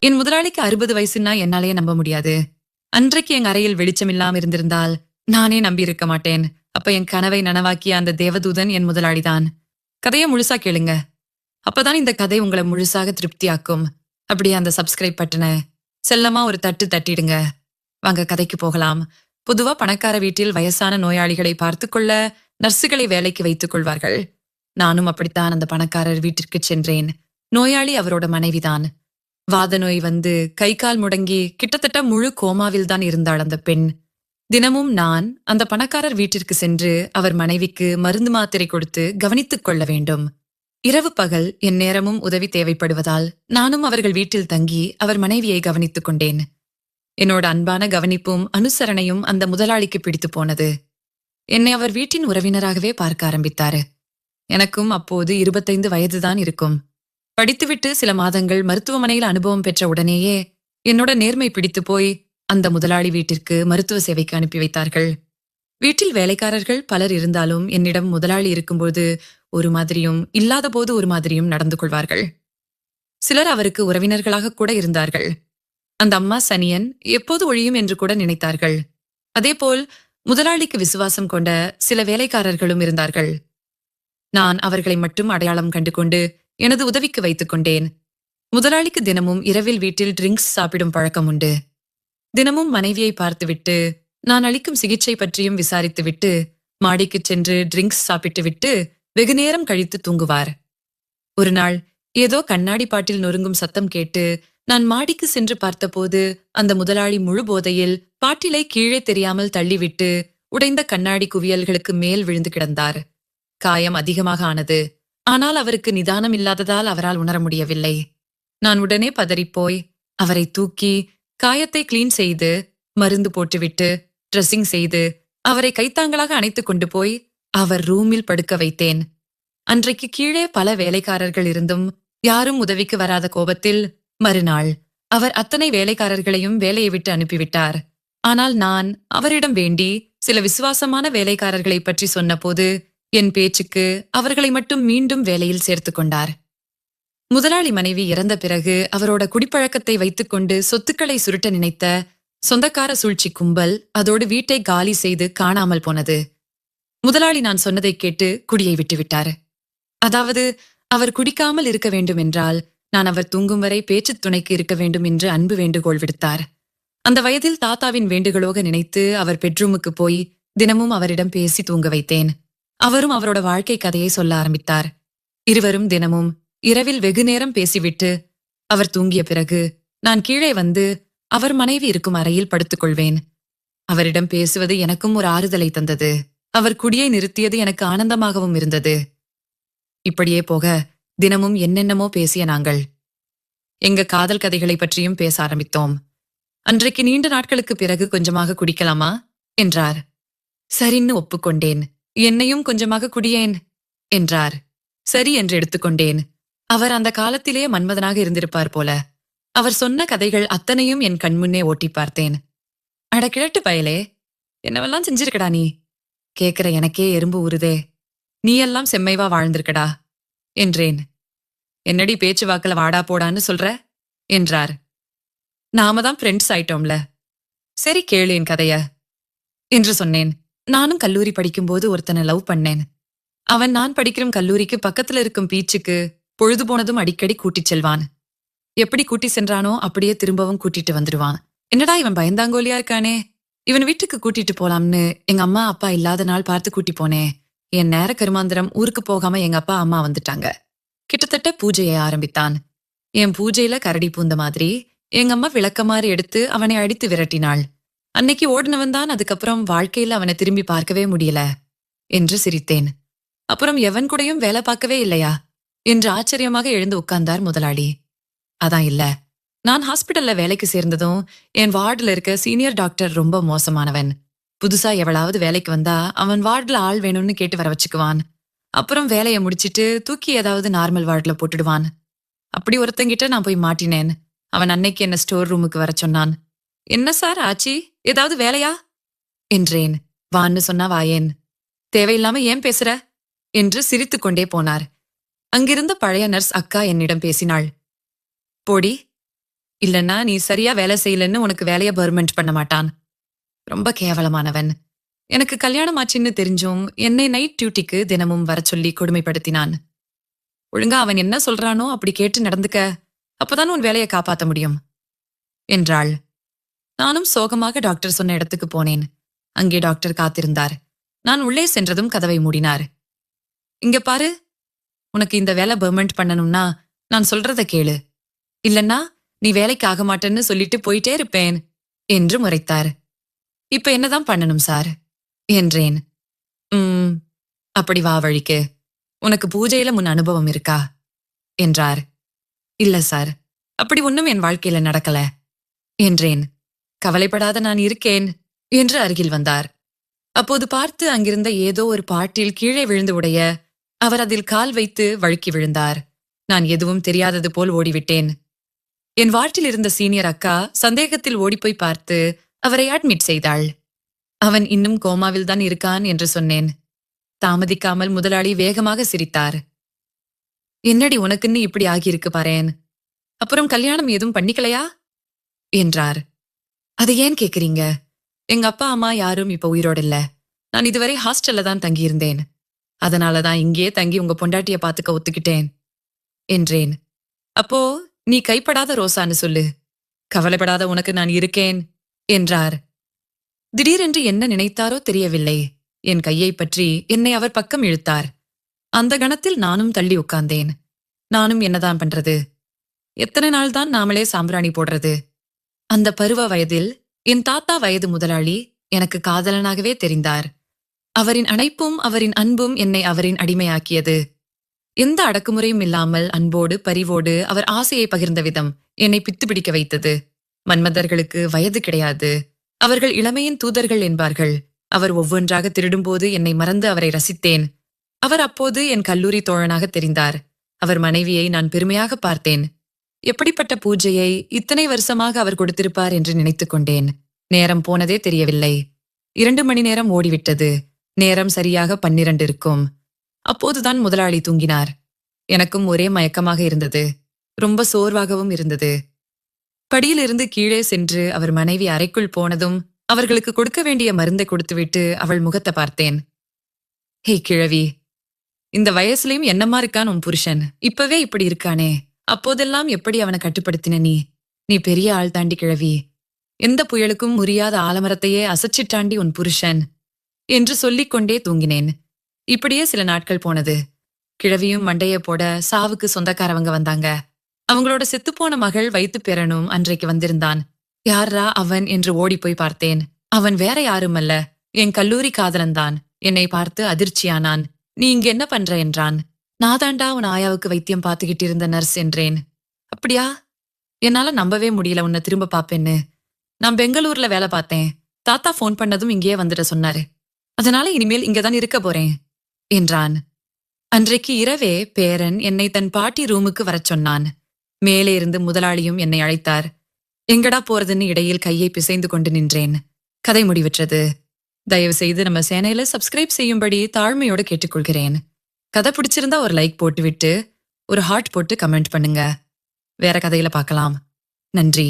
என் முதலாளிக்கு 60 வயசுன்னா என்னாலேயே நம்ப முடியாது. அன்றைக்கு என் அறையில் வெளிச்சம் இல்லாம இருந்திருந்தால் நானே நம்பியிருக்க மாட்டேன். அப்ப என் கனவை நனவாக்கிய அந்த தேவதூதன் என் முதலாளிதான். கதையை முழுசா கேளுங்க. அப்பதான் இந்த கதை உங்களை முழுசாக திருப்தியாக்கும். அப்படியே அந்த சப்ஸ்கிரைப் பட்டனை செல்லமா ஒரு தட்டு தட்டிடுங்க. வாங்க கதைக்கு போகலாம். பொதுவா பணக்கார வீட்டில் வயசான நோயாளிகளை பார்த்துக்கொள்ள நர்சுகளை வேலைக்கு வைத்துக் கொள்வார்கள். நானும் அப்படித்தான் அந்த பணக்காரர் வீட்டிற்கு சென்றேன். நோயாளி அவரோட மனைவிதான். வாத நோய் வந்து கை கால் முடங்கி கிட்டத்தட்ட முழு கோமாவில் தான் இருந்தாள் அந்த பெண். தினமும் நான் அந்த பணக்காரர் வீட்டிற்கு சென்று அவர் மனைவிக்கு மருந்து மாத்திரை கொடுத்து கவனித்துக் கொள்ள வேண்டும். இரவு பகல் என் நேரமும் உதவி தேவைப்படுவதால் நானும் அவர்கள் வீட்டில் தங்கி அவர் மனைவியை கவனித்துக் கொண்டேன். என்னோட அன்பான கவனிப்பும் அனுசரணையும் அந்த முதலாளிக்கு பிடித்து போனது. என்னை அவர் வீட்டின் உறவினராகவே பார்க்க ஆரம்பித்தாரு. எனக்கும் அப்போது 25 வயதுதான் இருக்கும். படித்துவிட்டு சில மாதங்கள் மருத்துவமனையில் அனுபவம் பெற்ற உடனேயே என்னோட நேர்மை பிடித்து போய் அந்த முதலாளி வீட்டிற்கு மருத்துவ சேவைக்கு அனுப்பி வைத்தார்கள். வீட்டில் வேலைக்காரர்கள் பலர் இருந்தாலும் என்னிடம் முதலாளி இருக்கும்போது ஒரு மாதிரியும் இல்லாத போது ஒரு மாதிரியும் நடந்து கொள்வார்கள். சிலர் அவருக்கு உறவினர்களாக கூட இருந்தார்கள். அந்த அம்மா சனியன் எப்போது ஒழியும் என்று கூட நினைத்தார்கள். அதேபோல் முதலாளிக்கு விசுவாசம் கொண்ட சில வேலைக்காரர்களும் இருந்தார்கள். நான் அவர்களை மட்டும் அடையாளம் கண்டு கொண்டு எனது உதவிக்கு வைத்துக் கொண்டேன். முதலாளிக்கு தினமும் இரவில் வீட்டில் ட்ரிங்க்ஸ் சாப்பிடும் பழக்கம் உண்டு. தினமும் மனைவியை பார்த்துவிட்டு நான் அளிக்கும் சிகிச்சை பற்றியும் விசாரித்துவிட்டு மாடிக்கு சென்று ட்ரிங்க்ஸ் சாப்பிட்டு விட்டு வெகு நேரம் கழித்து தூங்குவார். ஒரு நாள் ஏதோ கண்ணாடி பாட்டில் நொறுங்கும் சத்தம் கேட்டு நான் மாடிக்கு சென்று பார்த்தபோது அந்த முதலாளி முழு போதையில் பாட்டிலை கீழே தெரியாமல் தள்ளிவிட்டு உடைந்த கண்ணாடி குவியல்களுக்கு மேல் விழுந்து கிடந்தார். காயம் அதிகமாக ஆனது. ஆனால் அவருக்கு நிதானம் இல்லாததால் அவரால் உணர முடியவில்லை. நான் உடனே பதறிப்போய் அவரை தூக்கி காயத்தை கிளீன் செய்து மருந்து போட்டுவிட்டு ட்ரெஸ்ஸிங் செய்து அவரை கைத்தாங்களாக அணைத்துக் கொண்டு போய் அவர் ரூமில் படுக்க வைத்தேன். அன்றைக்கு கீழே பல வேலைக்காரர்கள் இருந்தும் யாரும் உதவிக்கு வராத கோபத்தில் மறுநாள் அவர் அத்தனை வேலைக்காரர்களையும் வேலையை விட்டு அனுப்பிவிட்டார். ஆனால் நான் அவரிடம் வேண்டி சில விசுவாசமான வேலைக்காரர்களை பற்றி சொன்னபோது என் பேச்சுக்கு அவர்களை மட்டும் மீண்டும் வேலையில் சேர்த்து கொண்டார். முதலாளி மனைவி இறந்த பிறகு அவரோட குடிப்பழக்கத்தை வைத்துக்கொண்டு சொத்துக்களை சுருட்ட நினைத்த சொந்தக்கார சூழ்ச்சி கும்பல் அதோடு வீட்டை காலி செய்து காணாமல் போனது. முதலாளி நான் சொன்னதை கேட்டு குடியை விட்டுவிட்டார். அதாவது அவர் குடிக்காமல் இருக்க வேண்டும் என்றால் நான் அவர் தூங்கும் வரை பேச்சு துணைக்கு இருக்க வேண்டும் என்று அன்பு வேண்டுகோள் விடுத்தார். அந்த வயதில் தாத்தாவின் வேண்டுகோளாக நினைத்து அவர் பெட்ரூமுக்கு போய் தினமும் அவரிடம் பேசி தூங்க வைத்தேன். அவரும் அவரோட வாழ்க்கை கதையை சொல்ல ஆரம்பித்தார். இருவரும் தினமும் இரவில் வெகு நேரம் பேசிவிட்டு அவர் தூங்கிய பிறகு நான் கீழே வந்து அவர் மனைவி இருக்கும் அறையில் படுத்துக் கொள்வேன். அவரிடம் பேசுவது எனக்கும் ஒரு ஆறுதலை தந்தது. அவர் குடியை நிறுத்தியது எனக்கு ஆனந்தமாகவும் இருந்தது. இப்படியே போக தினமும் என்னென்னமோ பேசிய நாங்கள் எங்க காதல் கதைகளை பற்றியும் பேச ஆரம்பித்தோம். அன்றைக்கு நீண்ட நாட்களுக்கு பிறகு கொஞ்சமாக குடிக்கலாமா என்றார். சரின்னு ஒப்புக்கொண்டேன். என்னையும் கொஞ்சமாக குடியேன் என்றார். சரி என்று எடுத்துக்கொண்டேன். அவர் அந்த காலத்திலே மன்மதனாக இருந்திருப்பார் போல. அவர் சொன்ன கதைகள் அத்தனையும் என் கண்முன்னே ஓட்டி பார்த்தேன். அட கிழட்டு பயலே, என்னவெல்லாம் செஞ்சிருக்கடா நீ? கேட்கிற எனக்கே எறும்பு ஊறுதே. நீ எல்லாம் செம்மைவா வாழ்ந்திருக்கடா என்றேன். என்னடி பேச்சு வாக்குல வாடா போடான்னு சொல்ற என்றார். நாம தான் ஃப்ரெண்ட்ஸ் ஆயிட்டோம்ல, சரி கேளு என் கதைய என்று சொன்னேன். நானும் கல்லூரி படிக்கும்போது ஒருத்தனை லவ் பண்ணேன். அவன் நான் படிக்கிற கல்லூரிக்கு பக்கத்துல இருக்கும் பீச்சுக்கு பொழுது போனதும் அடிக்கடி கூட்டிச் செல்வான். எப்படி கூட்டி சென்றானோ அப்படியே திரும்பவும் கூட்டிட்டு வந்துடுவான். என்னடா இவன் பயந்தாங்கோலியா இருக்கானே, இவன் வீட்டுக்கு கூட்டிட்டு போலாம்னு எங்க அம்மா அப்பா இல்லாத நாள் பார்த்து கூட்டி போனேன். என் நேர கருமாந்திரம் ஊருக்கு போகாம எங்க அப்பா அம்மா வந்துட்டாங்க. கிட்டத்தட்ட பூஜையை ஆரம்பித்தான். என் பூஜையில கரடி பூந்த மாதிரி எங்க அம்மா விளக்கமாறு எடுத்து அவனை அடித்து விரட்டினாள். அன்னைக்கு ஓடினவன் தான் அதுக்கப்புறம் வாழ்க்கையில அவனை திரும்பி பார்க்கவே முடியல என்று சிரித்தேன். அப்புறம் எவன் கூடயும் வேலை பார்க்கவே இல்லையா என்று ஆச்சரியமாக எழுந்து உட்கார்ந்தார் முதலாளி. அதான் இல்ல, நான் ஹாஸ்பிட்டல்ல வேலைக்கு சேர்ந்ததும் என் வார்டுல இருக்க சீனியர் டாக்டர் ரொம்ப மோசமானவன். புதுசா எவளாவது வேலைக்கு வந்தா அவன் வார்டுல ஆள் வேணும்னு கேட்டு வர வச்சுக்குவான். அப்புறம் வேலையை முடிச்சிட்டு தூக்கி ஏதாவது நார்மல் வார்டுல போட்டுடுவான். அப்படி ஒருத்தங்கிட்ட நான் போய் மாட்டினேன். அவன் அன்னைக்கு என்ன ஸ்டோர் ரூமுக்கு வர சொன்னான். என்ன சார் ஆச்சி, ஏதாவது வேலையா என்றேன். வான்னு சொன்னா வாயேன், தேவையில்லாம ஏன் பேசுற என்று சிரித்துக் கொண்டே போனார். அங்கிருந்த பழைய நர்ஸ் அக்கா என்னிடம் பேசினாள். போடி, இல்லன்னா நீ சரியா வேலை செய்யலன்னு உனக்கு வேலைய பெர்மனன்ட் பண்ண மாட்டான். ரொம்ப கேவலமானவன். எனக்கு கல்யாணம் ஆச்சுன்னு தெரிஞ்சும் என்னை நைட் டியூட்டிக்கு தினமும் வரச் சொல்லி கொடுமைப்படுத்தினான். ஒழுங்கா அவன் என்ன சொல்றானோ அப்படி கேட்டு நடந்துக்க. அப்பதான் உன் வேலையை காப்பாத்த முடியும் என்றாள். நானும் சோகமாக டாக்டர் சொன்ன இடத்துக்கு போனேன். அங்கே டாக்டர் காத்திருந்தார். நான் உள்ளே சென்றதும் கதவை மூடினார். இங்க பாரு, உனக்கு இந்த வேலை பெர்மனன்ட் பண்ணணும்னா நான் சொல்றத கேளு. இல்லன்னா நீ வேலைக்கு ஆக மாட்டேன்னு சொல்லிட்டு போயிட்டே இருப்பேன் என்று முறைத்தார். இப்ப என்னதான் பண்ணணும் சார் என்றேன். அப்படி வா வழிக்கு. உனக்கு பூஜையில முன் அனுபவம் இருக்கா என்றார். இல்ல சார், அப்படி ஒன்னும் என் வாழ்க்கையில நடக்கல என்றேன். கவலைப்படாத, நான் இருக்கேன் என்று அருகில் வந்தார். அப்போது பார்த்து அங்கிருந்த ஏதோ ஒரு பாட்டில் கீழே விழுந்து உடைய அவர் அதில் கால் வைத்து வழுக்கி விழுந்தார். நான் எதுவும் தெரியாதது போல் ஓடிவிட்டேன். என் வார்ட்டில் இருந்த சீனியர் அக்கா சந்தேகத்தில் ஓடிப்போய் பார்த்து அவரை அட்மிட் செய்தாள். அவன் இன்னும் கோமாவில் தான் இருக்கான் என்று சொன்னேன். தாமதிக்காமல் முதலாளி வேகமாக சிரித்தார். என்னடி உனக்குன்னு இப்படி ஆகியிருக்கு பாரேன். அப்புறம் கல்யாணம் எதுவும் பண்ணிக்கலையா என்றார். அதை ஏன் கேக்குறீங்க? எங்க அப்பா அம்மா யாரும் இப்ப உயிரோடு இல்ல. நான் இதுவரை ஹாஸ்டல்ல தான் தங்கியிருந்தேன். அதனாலதான் இங்கேயே தங்கி உங்க பொண்டாட்டிய பாத்துக்க ஒத்துக்கிட்டேன் என்றேன். அப்போ நீ கைப்படாத ரோசான்னு சொல்லு. கவலைப்படாத, உனக்கு நான் இருக்கேன் என்றார். திடீரென்று என்ன நினைத்தாரோ தெரியவில்லை. என் கையை பற்றி என்னை அவர் பக்கம் இழுத்தார். அந்த கணத்தில் நானும் தள்ளி உட்கார்ந்தேன். நானும் என்னதான் பண்றது? எத்தனை நாள் தான் நாமளே சாம்பிராணி போடுறது? அந்த பருவ வயதில் என் தாத்தா வயது முதலாளி எனக்கு காதலனாகவே தெரிந்தார். அவரின் அணைப்பும் அவரின் அன்பும் என்னை அவரின் அடிமையாக்கியது. எந்த அடக்குமுறையும் இல்லாமல் அன்போடு பரிவோடு அவர் ஆசையை பகிர்ந்த விதம் என்னை பித்து பிடிக்க வைத்தது. மன்மதர்களுக்கு வயது கிடையாது. அவர்கள் இளமையின் தூதர்கள் என்பார்கள். அவர் ஒவ்வொன்றாக திருடும்போது என்னை மறந்து அவரை ரசித்தேன். அவர் அப்போது என் கல்லூரி தோழனாக தெரிந்தார். அவர் மனைவியை நான் பெருமையாக பார்த்தேன். எப்படிப்பட்ட பூஜையை இத்தனை வருஷமாக அவர் கொடுத்திருப்பார் என்று நினைத்துக் கொண்டேன். நேரம் போனதே தெரியவில்லை. 2 மணி நேரம் ஓடிவிட்டது. நேரம் சரியாக 12 இருக்கும். அப்போதுதான் முதலாளி தூங்கினார். எனக்கும் ஒரே மயக்கமாக இருந்தது. ரொம்ப சோர்வாகவும் இருந்தது. படியிலிருந்து கீழே சென்று அவர் மனைவி அறைக்குள் போனதும் அவர்களுக்கு கொடுக்க வேண்டிய மருந்தை கொடுத்துவிட்டு அவள் முகத்தை பார்த்தேன். ஹே கிழவி, இந்த வயசுலயும் என்னமா இருக்கான் உன் புருஷன்? இப்பவே இப்படி இருக்கானே, அப்போதெல்லாம் எப்படி அவனை கட்டுப்படுத்தின நீ? நீ பெரிய ஆள் தாண்டி கிழவி. எந்த புயலுக்கும் முறியாத ஆலமரத்தையே அசைச்சிட்டாண்டி உன் புருஷன் என்று சொல்லிக் கொண்டே தூங்கினேன். இப்படியே சில நாட்கள் போனது. கிழவியும் மண்டைய போட சாவுக்கு சொந்தக்காரவங்க வந்தாங்க. அவங்களோட செத்துப்போன மகள் வைத்து பெறணும் அன்றைக்கு வந்திருந்தான். யாரா அவன் என்று ஓடிப்போய் பார்த்தேன். அவன் வேற யாருமல்ல, என் கல்லூரி காதலன்தான். என்னை பார்த்து அதிர்ச்சியானான். நீ இங்க என்ன பண்ற என்றான். நாதாண்டா உன் ஆயாவுக்கு வைத்தியம் பார்த்துக்கிட்டு இருந்த நர்ஸ் என்றேன். அப்படியா? என்னால நம்பவே முடியல உன்னை திரும்ப பாப்பேன்னு. நான் பெங்களூர்ல வேலை பார்த்தேன். தாத்தா போன் பண்ணதும் இங்கேயே வந்துட சொன்னாரு. அதனால இனிமேல் இங்கதான் இருக்க போறேன் என்றான். அன்றைக்கு இரவே பேரன் என்னை தன் பாட்டி ரூமுக்கு வரச் சொன்னான். மேலே இருந்து முதலாளியும் என்னை அழைத்தார். எங்கடா போறதுன்னு இடையில் கையை பிசைந்து கொண்டு நின்றேன். கதை முடிவுற்றது. தயவு செய்து நம்ம சேனலை சப்ஸ்கிரைப் செய்யும்படி தாழ்மையோடு கேட்டுக்கொள்கிறேன். கதை பிடிச்சிருந்தா ஒரு லைக் போட்டுவிட்டு ஒரு ஹார்ட் போட்டு கமெண்ட் பண்ணுங்க. வேற கதையில பார்க்கலாம். நன்றி.